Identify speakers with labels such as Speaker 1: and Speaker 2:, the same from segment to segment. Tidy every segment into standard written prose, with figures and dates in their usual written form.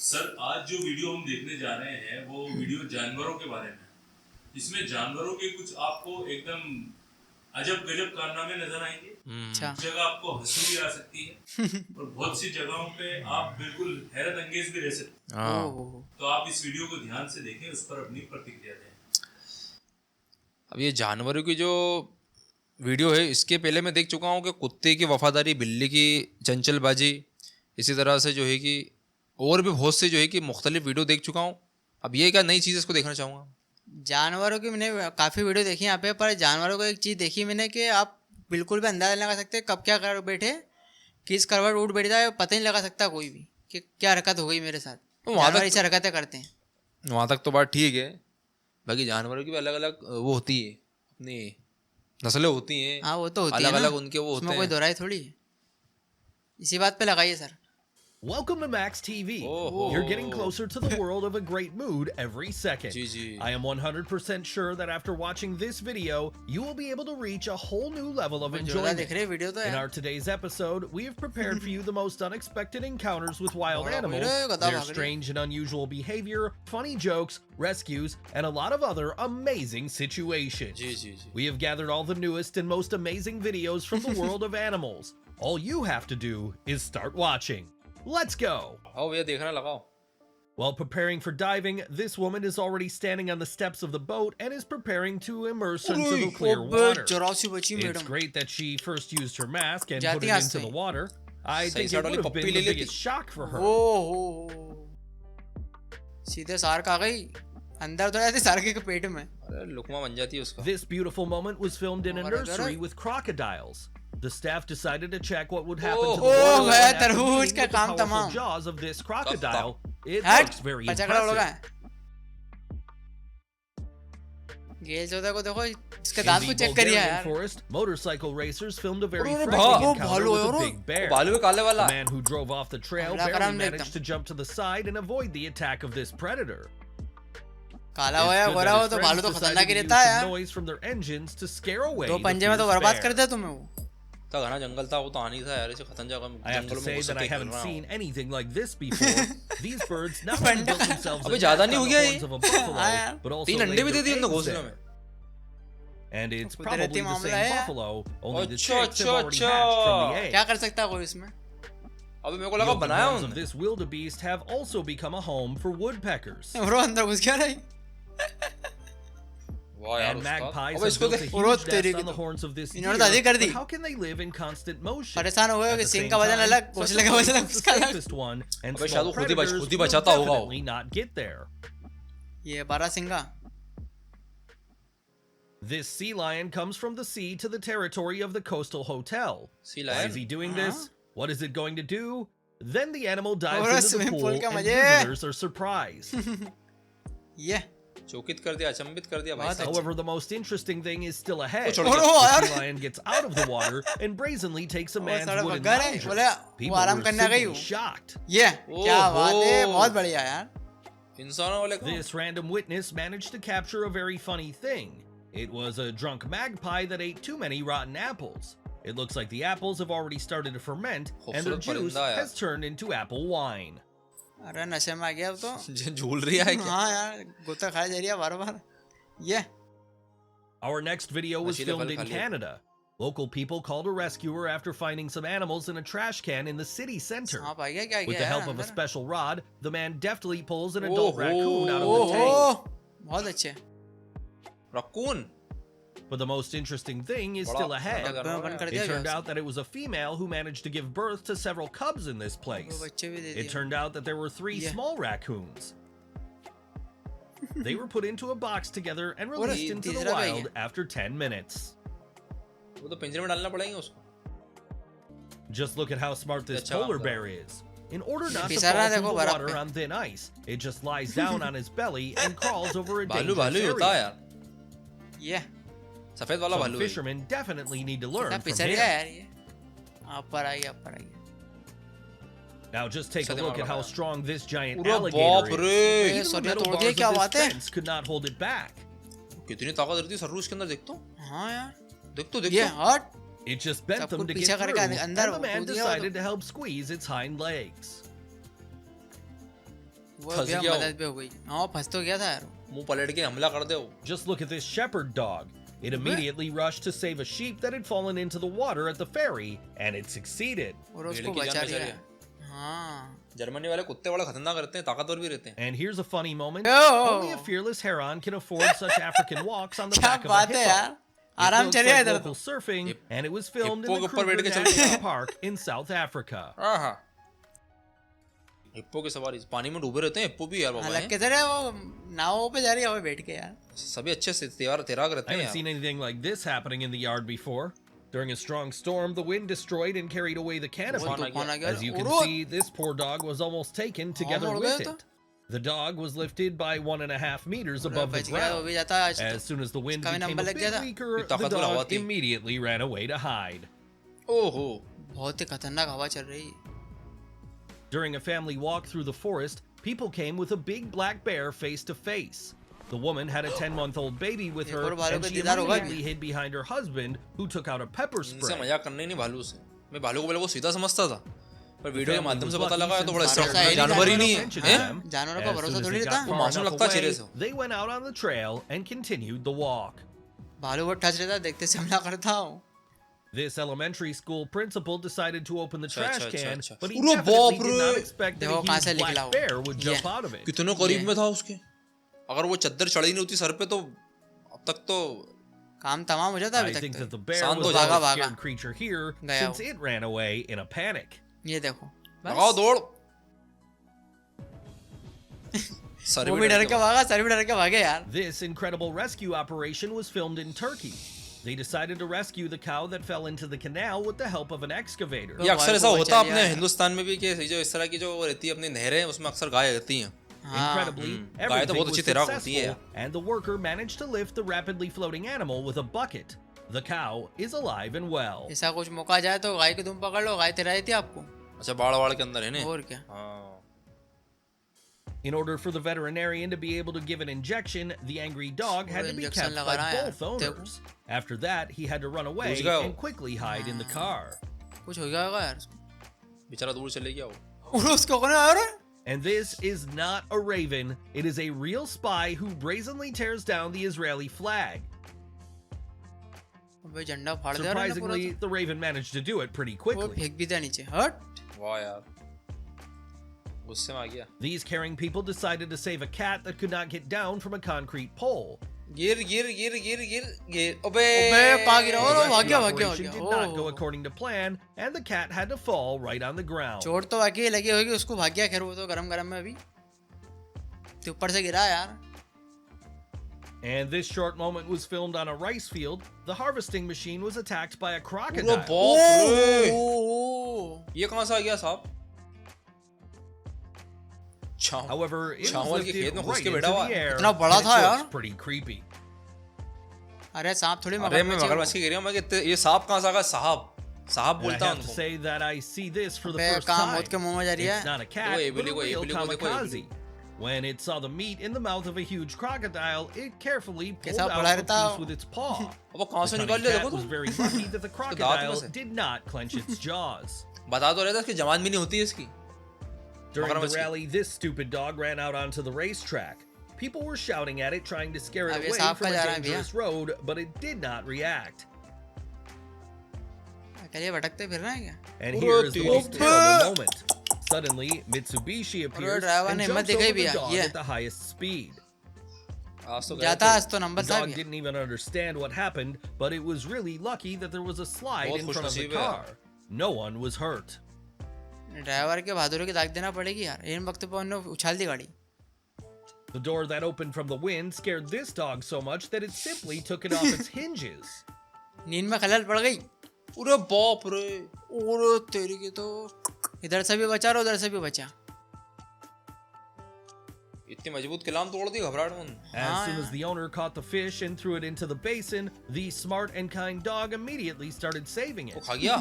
Speaker 1: Sir आज जो video हम देखने जा रहे हैं वो वीडियो जानवरों के बारे में। इसमें जानवरों के कुछ आपको एकदम अजब गजब कारनामे नजर आएंगे। कुछ जगह आपको हंसी भी आ सकती है और बहुत सी जगहों पे आप बिल्कुल हैरत अंगेज भी रह सकते हैं। तो आप इस वीडियो को ध्यान से देखें, उस पर अपनी प्रतिक्रिया दें।
Speaker 2: अब ये जानवरों की जो वीडियो है, इसके पहले मैं देख चुका हूँ कि कुत्ते की वफादारी, बिल्ली की चंचलबाजी, इसी तरह से जो है कि और भी बहुत से जो है कि मुख्तलिफ वीडियो देख चुका हूँ। अब ये क्या नई चीज़ इसको देखना चाहूँगा।
Speaker 3: जानवरों की मैंने काफ़ी वीडियो देखी यहाँ पे, पर जानवरों को एक चीज़ देखी मैंने कि आप बिल्कुल भी अंदाजा नहीं लगा सकते कब क्या कर बैठे, किस करवट उठ बैठ जाए, पता नहीं लगा सकता कोई भी कि क्या हरकत हो गई मेरे साथ। जानवर ऐसी हरकतें करते हैं।
Speaker 2: वहाँ तक तो बात ठीक है, बाकी जानवरों की भी अलग अलग वो होती है, अपनी नस्लें होती हैं।
Speaker 3: हाँ वो तो होती है,
Speaker 2: अलग अलग उनके वो होते हैं,
Speaker 3: कोई दोहराई थोड़ी है। इसी बात पे लगाइए sir.
Speaker 4: Welcome to Max TV. You're getting closer to the world of a great mood every second. I am 100% sure that after watching this video, you will be able to reach a whole new level of enjoyment. In our today's episode, we have prepared for you the most unexpected encounters with wild animals, their strange and unusual behavior, funny jokes, rescues, and a lot of other amazing situations. We have gathered all the newest and most amazing videos from the world of animals. All you have to do is start watching. Let's go!
Speaker 2: आओ भैया देखना लगाओ।
Speaker 4: While preparing for diving, this woman is already standing on the steps of the boat and is preparing to immerse into the clear water. It's great that she first used her mask and put it into the water. I think it would have been the biggest shock for her.
Speaker 3: सीधे SAARC आ गई अंदर, तो ऐसे SAARC के पेट में
Speaker 2: लुकमा बन जाती है उसका।
Speaker 4: This beautiful moment was filmed in a nursery with crocodiles. The staff decided to check what would happen to the powerful jaws of this crocodile. It looks very impressive. In the Bulgarian forest, motorcycle racers filmed a very frightening encounter with a big bear. The man who drove off the trail barely managed to jump to the side and avoid the attack of this predator.
Speaker 3: काला होया गोरा हो तो भालू तो खतरनाक ही रहता है यार।
Speaker 4: Noise from their engines to scare away
Speaker 3: दो पंजे में तो बर्बाद कर दे तुम्हें वो।
Speaker 2: तो घना जंगल था, वो तो आनी था यार, ऐसे खतरनाक जगह में।
Speaker 4: I have to say that I haven't seen anything like this before. These birds not only built themselves a nest on the horns of a buffalo, but also laid their eggs there. And it's probably the same buffalo, only the chicks have already hatched from the egg.
Speaker 3: क्या कर सकता है कोई इसमें?
Speaker 2: अबे मेरे को लगा बनाया
Speaker 4: उन्होंने। The horns of this wildebeest have also become a home for woodpeckers.
Speaker 3: Bro अंदर घुस गया नहीं?
Speaker 4: And magpies have built a huge nest on the horns of this deer, but how can they live in constant motion? At the same time, such a bird is the safest one, and small predators will definitely not get there.
Speaker 3: ये बारहसिंगा।
Speaker 4: This sea lion comes from the sea to the territory of the coastal hotel. Why is he doing this? What is it going to do? Then the animal dives into the pool and visitors are surprised.
Speaker 3: Yeah.
Speaker 2: चौकित कर दिया, अचंभित कर दिया भाई।
Speaker 4: However, the most interesting thing is still ahead. The sea lion gets out of the water and brazenly takes a man's wooden lounger. People were simply shocked.
Speaker 3: Yeah, क्या बात है, बहुत बढ़िया यार।
Speaker 2: इंसानों वाले को।
Speaker 4: This random witness managed to capture a very funny thing. It was a drunk magpie that ate too many rotten apples. It looks like the apples have already started to ferment, and the juice has turned into apple wine.
Speaker 3: अरे नशे में आ गया अब तो।
Speaker 2: झूल रही है क्या?
Speaker 3: हाँ यार, गुत्ता खाई जा रही है बार-बार। Yeah.
Speaker 4: Our next video was filmed in Canada. Local people called a rescuer after finding some animals in a trash can in the city center. With the help of a special rod, the man deftly pulls an adult raccoon out of the tank.
Speaker 3: बहुत अच्छे।
Speaker 2: Raccoon.
Speaker 4: But the most interesting thing is still ahead. It turned out that it was a female who managed to give birth to several cubs in this place. It turned out that there were 3 small raccoons. They were put into a box together and released into the wild after 10 minutes.
Speaker 2: वो तो पिंजरे में डालना पड़ेगा उसको।
Speaker 4: Just look at how smart this polar bear is. In order not to fall through the water on thin ice, it just lies down on his belly and crawls over a dangerous area.
Speaker 3: Yeah.
Speaker 2: सफेद वाला भालू।
Speaker 4: Some fishermen definitely need to learn from him.
Speaker 3: ऊपर आइए।
Speaker 4: Now just take a look at how strong this giant alligator is. Even the metal bars of this fence could not hold it back.
Speaker 2: कितनी ताकत रहती है सर्रू उसके अंदर, देख तो।
Speaker 3: हाँ यार।
Speaker 2: देख तो।
Speaker 4: It just bent them to get through, and the man decided to help squeeze its hind legs.
Speaker 3: वो
Speaker 2: फंस
Speaker 3: भैया
Speaker 2: गया वो।
Speaker 3: मदद भी हो गई। हाँ फंस तो गया था यार।
Speaker 2: मुंह पलट के हमला कर दे वो।
Speaker 4: Just look at this shepherd dog. It immediately rushed to save a sheep that had fallen into the water at the ferry, and it succeeded.
Speaker 3: और उसको
Speaker 2: भेड़ की जान
Speaker 3: बचा
Speaker 2: बचा
Speaker 3: लिया।
Speaker 2: लिया।
Speaker 3: हाँ।
Speaker 2: जर्मनी वाले कुत्ते बड़ा खतरनाक रहते हैं, ताकतवर भी रहते हैं।
Speaker 4: And here's a funny moment.
Speaker 3: Oh.
Speaker 4: Only a fearless heron can afford such African walks on the
Speaker 3: क्या
Speaker 4: back of a
Speaker 3: बात है
Speaker 4: hippo.
Speaker 3: यार,
Speaker 4: It
Speaker 3: आराम
Speaker 4: looks
Speaker 3: चलिए
Speaker 4: like
Speaker 3: इधर
Speaker 4: local
Speaker 3: तो।
Speaker 4: surfing, and it was filmed in
Speaker 2: hippo
Speaker 4: the
Speaker 2: के ऊपर बैठ
Speaker 4: Kruger
Speaker 2: के चलते
Speaker 4: National
Speaker 2: हैं।
Speaker 4: Park in South Africa.
Speaker 2: हाँ। हिप्पो की सवारी पानी में डूबे रहते हैं हिप्पो भी यार बाबा
Speaker 3: अलग
Speaker 2: हैं।
Speaker 3: किधर है वो, नावों पे जा रही है वो बैठ के यार।
Speaker 2: सभी अच्छे से तैराक रहते
Speaker 4: I
Speaker 2: हैं
Speaker 4: haven't
Speaker 2: यार।
Speaker 4: seen anything like this happening in the yard before. During a strong storm, the wind destroyed and carried away the canopy.
Speaker 3: तूफान आ गया।
Speaker 4: As you can
Speaker 3: उड़ो।
Speaker 4: see, this poor dog was almost taken together
Speaker 3: उड़
Speaker 4: with
Speaker 3: गया
Speaker 4: it. The dog was lifted by 1.5 meters above the
Speaker 3: बच गया, वो
Speaker 4: ground.
Speaker 3: भी जाता आज
Speaker 4: As soon as the wind
Speaker 3: उसका भी
Speaker 4: became
Speaker 3: नंबर
Speaker 4: a
Speaker 3: लग गया
Speaker 4: bit
Speaker 3: था।
Speaker 4: weaker,
Speaker 2: ये
Speaker 4: the
Speaker 2: ताकतवर हवा
Speaker 4: dog
Speaker 2: थी।
Speaker 4: immediately ran away to hide.
Speaker 2: ओहो।
Speaker 3: बहुत ही खतरनाक हवा चल रही है।
Speaker 4: During a family walk through the forest, people came with a big black bear face to face. The woman had a 10-month-old baby with her,
Speaker 3: और भालू
Speaker 4: and
Speaker 3: का
Speaker 4: she
Speaker 3: दीदार होगा
Speaker 4: immediately hid behind her husband, who took out a pepper
Speaker 2: इनसे
Speaker 4: spray.
Speaker 2: मजाक करना ही नहीं भालू से। मैं भालू को पहले वो सीधा समझता था, पर वीडियो के
Speaker 4: family
Speaker 2: माध्यम
Speaker 4: was
Speaker 2: से पता
Speaker 4: lucky
Speaker 2: लगा तो बड़ा
Speaker 4: since
Speaker 2: इससे
Speaker 3: भरोसा है नहीं
Speaker 2: जानवर ही नहीं है।
Speaker 4: mentioned
Speaker 2: हैं?
Speaker 4: them.
Speaker 3: जानवरों का
Speaker 4: As
Speaker 3: भरोसा
Speaker 4: soon as
Speaker 3: थोड़ी
Speaker 4: they
Speaker 3: रहता।
Speaker 4: got
Speaker 2: वो
Speaker 4: far
Speaker 2: मासूम
Speaker 4: enough
Speaker 2: लगता है चेहरे
Speaker 4: away,
Speaker 2: से।
Speaker 4: they went out on the trail and continued the walk.
Speaker 3: भालू बहुत टच रहता, देखते से हमला करता हूँ।
Speaker 4: This elementary school principal decided to open the
Speaker 2: अच्छा,
Speaker 4: trash
Speaker 2: अच्छा,
Speaker 4: can,
Speaker 2: अच्छा।
Speaker 4: but he
Speaker 2: अरे
Speaker 4: definitely
Speaker 2: बाप
Speaker 4: did not
Speaker 2: रे!
Speaker 4: expect that
Speaker 3: देखो
Speaker 4: a
Speaker 3: कहाँ से
Speaker 4: huge
Speaker 3: निकला
Speaker 4: black
Speaker 3: वो।
Speaker 4: bear would jump
Speaker 3: ये।
Speaker 4: out of it.
Speaker 2: कितने करीब में था उसके। अगर वो चद्दर चढ़ी नहीं होती सर पे तो अब तक तो
Speaker 3: काम तमाम हो जाता
Speaker 4: I
Speaker 3: अभी
Speaker 4: think
Speaker 3: तक
Speaker 4: that the
Speaker 3: तो।
Speaker 4: bear
Speaker 2: शांत
Speaker 4: was
Speaker 2: हो
Speaker 4: the
Speaker 2: जाओ।
Speaker 4: most
Speaker 3: भागा,
Speaker 4: scared creature here
Speaker 3: गया
Speaker 4: since
Speaker 3: वो।
Speaker 4: it ran away in a panic.
Speaker 3: ये देखो
Speaker 2: लगाओ
Speaker 3: बस।
Speaker 2: दौड़। सर
Speaker 3: वो भी डर के भागा, सर भी डर के भागे यार।
Speaker 4: This incredible rescue operation was filmed in Turkey. They decided to rescue the cow that fell into the canal with the help of an excavator.
Speaker 2: ये अक्सर ऐसा
Speaker 3: को
Speaker 2: होता है
Speaker 3: बचा
Speaker 2: अपने
Speaker 3: लिया।
Speaker 2: हिंदुस्तान में भी कि जो इस तरह की जो रहती है अपनी नहरें उसमें अक्सर गाय रहती हैं।
Speaker 4: Incredibly,
Speaker 2: गाय तो
Speaker 4: everything
Speaker 2: बहुत
Speaker 4: was
Speaker 2: अच्छी तैराक होती है।
Speaker 4: successful, and the worker managed to lift the rapidly floating animal with a bucket. The cow is alive and well.
Speaker 3: ऐसा कुछ मौका जाए तो गाय की तुम पकड़ लो, गाय तैराई थी आपको।
Speaker 2: अच्छा बाड़ के अंदर है ने।
Speaker 3: और क्या।
Speaker 2: हाँ।
Speaker 4: In order for the veterinarian to be able to give an injection, the angry dog had to be
Speaker 3: injection
Speaker 4: kept
Speaker 3: लगा
Speaker 4: by
Speaker 3: रहा है
Speaker 4: both
Speaker 3: यार,
Speaker 4: owners. After that, he had to run away
Speaker 2: दूसरा हो।
Speaker 4: and quickly hide in the car.
Speaker 3: कुछ हो गया होगा यार।
Speaker 2: बेचारा दूर चले गया वो।
Speaker 3: और उसको कौन आ रहा है?
Speaker 4: And this is not a raven. It is a real spy who brazenly tears down the Israeli flag.
Speaker 3: अबे झंडा फाड़ दिया उन्होंने पूरा
Speaker 4: Surprisingly, the raven managed to do it pretty
Speaker 3: तो। वो
Speaker 4: quickly.
Speaker 3: फेंक भी दिया नीचे। हट।
Speaker 2: वाह यार। गुस्से में आ गया।
Speaker 4: These caring people decided to save a cat that could not get down from a concrete pole.
Speaker 2: गिर। अबे।
Speaker 3: अबे कहाँ गिरा?
Speaker 4: The
Speaker 3: और
Speaker 4: rescue
Speaker 3: भाग गया।
Speaker 4: operation did not go according to plan, and the cat had to fall right on the ground.
Speaker 3: चोट तो बाकी लगी होगी, उसको भाग गया। खैर वो तो गरम में अभी तो ऊपर से गिरा यार।
Speaker 4: And this short moment was filmed on a rice field. The harvesting machine was attacked by a
Speaker 2: पूरा
Speaker 4: crocodile.
Speaker 2: बाप रे।
Speaker 3: ओ
Speaker 2: ये कहाँ से आ गया साहब?
Speaker 4: However, it was
Speaker 2: चावल के
Speaker 4: lifted
Speaker 2: खेत में घुस
Speaker 4: right
Speaker 2: के
Speaker 4: into
Speaker 2: बैठा हुआ
Speaker 4: the air.
Speaker 3: इतना बड़ा
Speaker 4: and it
Speaker 3: था
Speaker 4: looks
Speaker 3: यार।
Speaker 4: pretty creepy.
Speaker 3: अरे सांप थोड़ी
Speaker 2: अरे मैं
Speaker 3: मगरमच्छ
Speaker 2: मगरमच्छ की गिर रहा हूँ मैं कि ये सांप कहाँ से आ गया? साहब
Speaker 4: And I
Speaker 2: बोलता हूँ
Speaker 4: have to
Speaker 2: उनको।
Speaker 4: say that I see this for the
Speaker 3: अबे
Speaker 4: first
Speaker 3: कहाँ
Speaker 4: time.
Speaker 3: मौत के मुंह में जा रही
Speaker 4: It's
Speaker 3: है?
Speaker 4: not a cat,
Speaker 2: Wait,
Speaker 4: but a
Speaker 2: wait,
Speaker 4: real
Speaker 2: wait, wait,
Speaker 4: kamikaze. When it saw the meat in the mouth of a huge crocodile, it carefully pulled
Speaker 3: कैसा
Speaker 4: out
Speaker 3: पड़ा
Speaker 4: a
Speaker 3: रहता
Speaker 4: piece with its paw.
Speaker 2: अब वो कहाँ से
Speaker 4: The
Speaker 2: निकाल
Speaker 4: cunning
Speaker 2: लिया
Speaker 4: cat
Speaker 2: देखो
Speaker 4: was
Speaker 2: तो।
Speaker 4: very lucky that the
Speaker 2: दांत में
Speaker 4: crocodile
Speaker 2: से।
Speaker 4: did not clench its jaws.
Speaker 2: बता तो रहता है इसकी जवान भी नहीं होती है इसकी।
Speaker 4: During the
Speaker 2: मगरमच्छ की।
Speaker 4: rally, this stupid dog ran out onto the racetrack. People were shouting at it, trying to scare it
Speaker 3: अब ये
Speaker 4: away
Speaker 3: सांप
Speaker 4: from
Speaker 3: कहाँ
Speaker 4: a
Speaker 3: जा रहा है भैया?
Speaker 4: dangerous road, but it did not react.
Speaker 3: अकेले भटकते फिर रहे हैं क्या?
Speaker 4: And
Speaker 2: Uro
Speaker 4: here is the
Speaker 2: tiri.
Speaker 4: most terrible moment. Suddenly, Mitsubishi appears
Speaker 3: driver
Speaker 4: and
Speaker 3: ने
Speaker 4: jumps
Speaker 3: हिम्मत दिखाई
Speaker 4: over the
Speaker 3: भैया,
Speaker 4: dog
Speaker 3: ये।
Speaker 4: at the highest speed.
Speaker 2: आज तो गए
Speaker 3: जाता
Speaker 2: थे।
Speaker 3: आज तो नंबर
Speaker 4: The
Speaker 3: था
Speaker 4: dog
Speaker 3: भैया।
Speaker 4: didn't even understand what happened, but it was really lucky that there was a slide
Speaker 2: बहुत
Speaker 4: in front of the
Speaker 2: खुशनसीब है।
Speaker 4: car. No one was hurt.
Speaker 3: Driver के बहादुरी की दाग देना पड़ेगी यार। इन वक्त पे उन्होंने उछाल दी गाड़ी।
Speaker 4: The door that opened from the wind scared this dog so much that it simply took it off its hinges.
Speaker 3: नींद में खलल पड़ गई।
Speaker 2: अरे बाप रे।
Speaker 3: और तेरी की तो इधर से भी बचा और उधर से भी बचा।
Speaker 2: इतनी मजबूत किलाम तोड़ दी घबराहट में।
Speaker 4: As soon as the owner caught the fish and threw it into the basin, the smart and kind dog immediately started saving
Speaker 2: वो
Speaker 4: it.
Speaker 2: खा गया।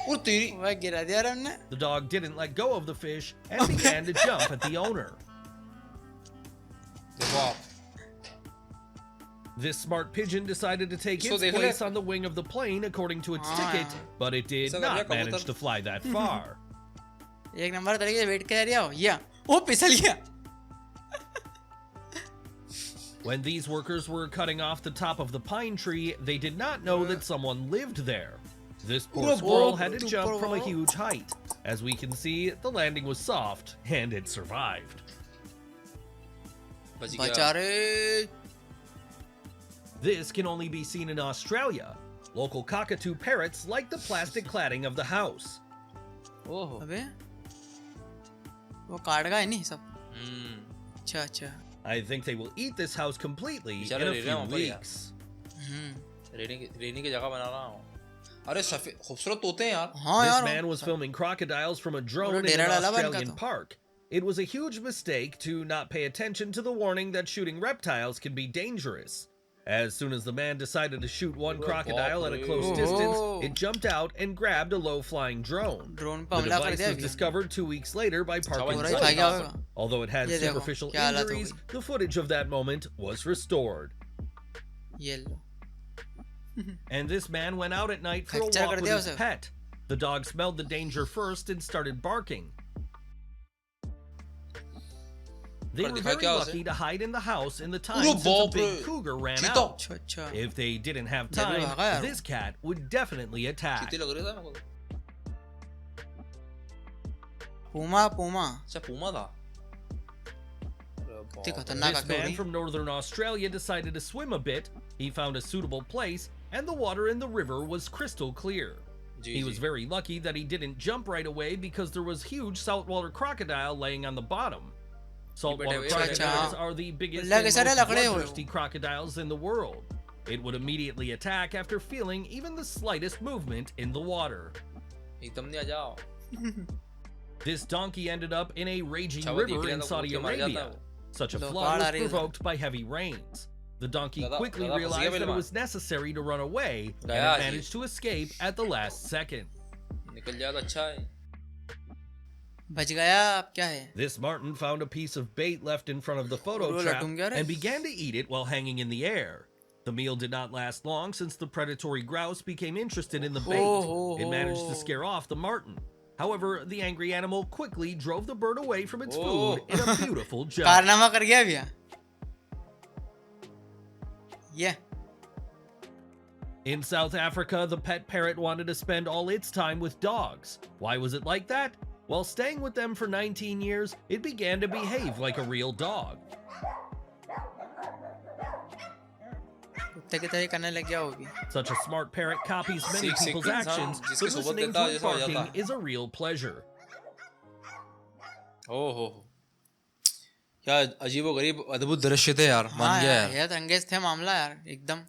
Speaker 2: और तेरी।
Speaker 3: वह गिरा दिया हमने।
Speaker 4: The dog didn't let go of the fish and began to jump at the owner.
Speaker 2: देखो आप।
Speaker 4: This smart pigeon decided to take
Speaker 2: So
Speaker 4: its
Speaker 2: they
Speaker 4: place
Speaker 2: let-
Speaker 4: on the wing of the plane according to its
Speaker 3: Ah.
Speaker 4: ticket, but it did
Speaker 2: So
Speaker 4: not
Speaker 2: कबूतर-
Speaker 4: manage to fly that far.
Speaker 3: एक number तरीके से wait कर रही हो। या वो फिसल गया.
Speaker 4: When these workers were cutting off the top of the pine tree, they did not know that someone lived there. This poor squirrel had to jump from a huge height. As we can see, the landing was soft, and it survived.
Speaker 3: बेचारे.
Speaker 4: This can only be seen in Australia. Local cockatoo parrots like the plastic cladding of the house.
Speaker 2: ओहो.
Speaker 3: अबे वो काट गया नहीं सब. अच्छा अच्छा.
Speaker 4: I think they will eat this house completely in
Speaker 2: बेचारे
Speaker 4: a
Speaker 2: रह रहे
Speaker 4: few
Speaker 2: हैं वहाँ पर यार.
Speaker 4: weeks.
Speaker 2: रहने की जगह बना रहा हूँ. अरे सफेद खूबसूरत तोते हैं यार.
Speaker 3: हाँ
Speaker 4: This
Speaker 3: यार.
Speaker 4: man was filming crocodiles from a drone in
Speaker 3: Dera
Speaker 4: an
Speaker 3: डाला बन का
Speaker 4: Australian
Speaker 3: तो.
Speaker 4: park. It was a huge mistake to not pay attention to the warning that shooting reptiles can be dangerous. As soon as the man decided to shoot one crocodile at a close distance, it jumped out and grabbed a low-flying drone.
Speaker 3: Drone
Speaker 4: The
Speaker 3: पे हमला कर
Speaker 4: device
Speaker 3: दिया
Speaker 4: was
Speaker 3: अभी.
Speaker 4: discovered 2 weeks later by parking
Speaker 3: पूरा ही खा गया
Speaker 4: police.
Speaker 3: होगा.
Speaker 4: Although it had
Speaker 3: ये देखो,
Speaker 4: superficial
Speaker 3: क्या हालत हो
Speaker 4: injuries,
Speaker 3: गई.
Speaker 4: the footage of that moment was restored.
Speaker 3: ये लो.
Speaker 4: And this man went out at night for a
Speaker 3: Fracture
Speaker 4: walk
Speaker 3: कर
Speaker 4: with
Speaker 3: दिया
Speaker 4: his
Speaker 3: उसे.
Speaker 4: pet. The dog smelled the danger first and started barking. They
Speaker 2: पर
Speaker 4: were
Speaker 2: दिखा
Speaker 4: very
Speaker 2: क्या उसे?
Speaker 4: lucky to hide in the house in the time
Speaker 2: अरे
Speaker 4: since a
Speaker 2: बाप
Speaker 4: big
Speaker 2: रे.
Speaker 4: cougar ran
Speaker 2: चीता.
Speaker 4: out.
Speaker 3: अच्छा अच्छा.
Speaker 4: If they didn't have
Speaker 3: जब भी
Speaker 4: time,
Speaker 3: भागा यार वो.
Speaker 4: this cat would definitely attack.
Speaker 2: चीते लग रहे थे मेरे को.
Speaker 3: Puma Puma.
Speaker 2: अच्छा पूमा था.
Speaker 3: इतनी खतरनाक
Speaker 4: This
Speaker 3: आंखें हो
Speaker 4: man
Speaker 3: रही.
Speaker 4: from northern Australia decided to swim a bit. He found a suitable place, and the water in the river was crystal clear.
Speaker 2: Ji,
Speaker 4: He
Speaker 2: ji.
Speaker 4: was very lucky that he didn't jump right away because there was huge saltwater crocodile laying on the bottom. Saltwater
Speaker 2: बैठे हुए,
Speaker 4: crocodiles
Speaker 3: अच्छा.
Speaker 4: are the biggest
Speaker 3: लगे
Speaker 4: and
Speaker 3: सारे
Speaker 4: most
Speaker 3: लकड़े हो.
Speaker 4: bloodthirsty crocodiles in the world. It would immediately attack after feeling even the slightest movement in the water.
Speaker 2: एकदम नहीं आ जाओ.
Speaker 4: This donkey ended up in a raging
Speaker 2: अच्छा, वो दिख
Speaker 4: river
Speaker 2: रहा
Speaker 4: in
Speaker 2: था,
Speaker 4: Saudi
Speaker 2: कूद के मर जाता
Speaker 4: Arabia.
Speaker 2: वो.
Speaker 4: Such a
Speaker 3: लो,
Speaker 4: flood
Speaker 3: बाढ़ आ
Speaker 4: was
Speaker 3: रही है.
Speaker 4: provoked by heavy rains. The donkey
Speaker 2: दादा-
Speaker 4: quickly
Speaker 2: दादा फंस गया
Speaker 4: realized that it
Speaker 2: बिलवा.
Speaker 4: was necessary to run away and
Speaker 2: गया
Speaker 4: it
Speaker 2: ji.
Speaker 4: managed to escape at the last second.
Speaker 2: निकल जाए तो अच्छा है.
Speaker 3: बच गया. अब क्या है.
Speaker 4: This marten found a piece of bait left in front of the photo
Speaker 3: वो
Speaker 4: trap
Speaker 3: लटूम गया रे.
Speaker 4: and began to eat it while hanging in the air. The meal did not last long since the predatory grouse became interested in the bait.
Speaker 3: Oh,
Speaker 4: It managed to
Speaker 3: oh.
Speaker 4: scare off the marten. However, the angry animal quickly drove the bird away from its
Speaker 2: Oh.
Speaker 4: food in a beautiful jump.
Speaker 3: कारनामा कर गया भैया. ये.
Speaker 4: In South Africa, the pet parrot wanted to spend all its time with dogs. Why was it like that? While staying with them for 19 years, it began to behave like a real dog.
Speaker 3: कुत्ते की तरह करने लग गया वो भी.
Speaker 4: Such a smart parrot copies many
Speaker 2: सीख- सीख
Speaker 4: people's
Speaker 2: के इंसान
Speaker 4: actions,
Speaker 2: जिसके
Speaker 4: but
Speaker 2: सोबत
Speaker 4: listening
Speaker 2: रहता
Speaker 4: to
Speaker 2: है
Speaker 4: it
Speaker 2: जैसा हो
Speaker 4: barking
Speaker 2: जाता है.
Speaker 4: is a real pleasure.
Speaker 2: ओहो. क्या अजीबोगरीब अद्भुत दृश्य थे यार. मान
Speaker 3: हाँ
Speaker 2: गया
Speaker 3: यार.
Speaker 2: यार.
Speaker 3: ये तो अंगेज थे मामला यार एकदम.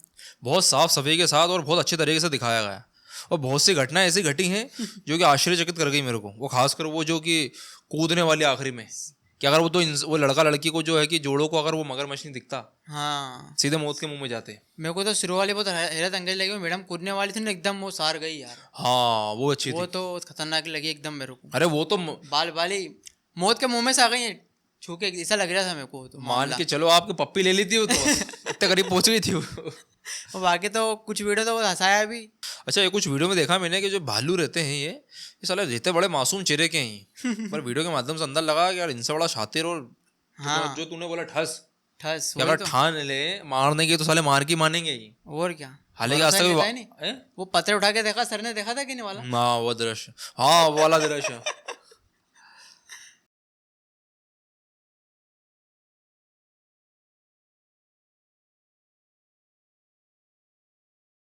Speaker 2: बहुत साफ सफाई के साथ और बहुत अच्छे तरीके से दिखाया गया है. और बहुत सी घटनाएं ऐसी घटी हैं जो कि आश्चर्यचकित कर गई मेरे को. वो खासकर वो जो कि कूदने वाली आखिरी में कि अगर वो लड़का लड़की को जो है कि जोड़ों को अगर वो मगरमच्छ नहीं दिखता,
Speaker 3: हाँ.
Speaker 2: सीधे मौत के मुंह में जाते.
Speaker 3: मेरे को तो शुरू वाली बहुत हैरत अंगेज लगी. मैडम कूदने वाली थी ना एकदम वो सार गई यार.
Speaker 2: हाँ वो अच्छी
Speaker 3: वो
Speaker 2: थी.
Speaker 3: तो खतरनाक लगी एकदम मेरे को.
Speaker 2: अरे वो तो
Speaker 3: बाल बाली मौत के मुंह में से आ गई है. छू के ऐसा लग रहा था मेरे को. तो
Speaker 2: मान के चलो आपकी पप्पी ले ली थी वो तो इतने करीब पहुंच गई थी वो.
Speaker 3: और बाकी तो कुछ वीडियो तो वो हंसाया भी.
Speaker 2: अच्छा ये कुछ वीडियो में देखा मैंने कि जो भालू रहते हैं ये साले रहते बड़े मासूम चेहरे के हैं. पर वीडियो के माध्यम से अंदर लगा कि यार इनसे बड़ा शातिर और
Speaker 3: हाँ.
Speaker 2: जो तूने बोला ठस
Speaker 3: ठस
Speaker 2: कि अगर
Speaker 3: तो.
Speaker 2: ठान ले मारने की तो साले मार की मानेंगे ही.
Speaker 3: और क्या.
Speaker 2: हालांकि आज तक
Speaker 3: वो पत्थर उठा के देखा. सर ने देखा था कि नहीं वाला.
Speaker 2: हाँ वो दृश्य. हाँ वो वाला दृश्य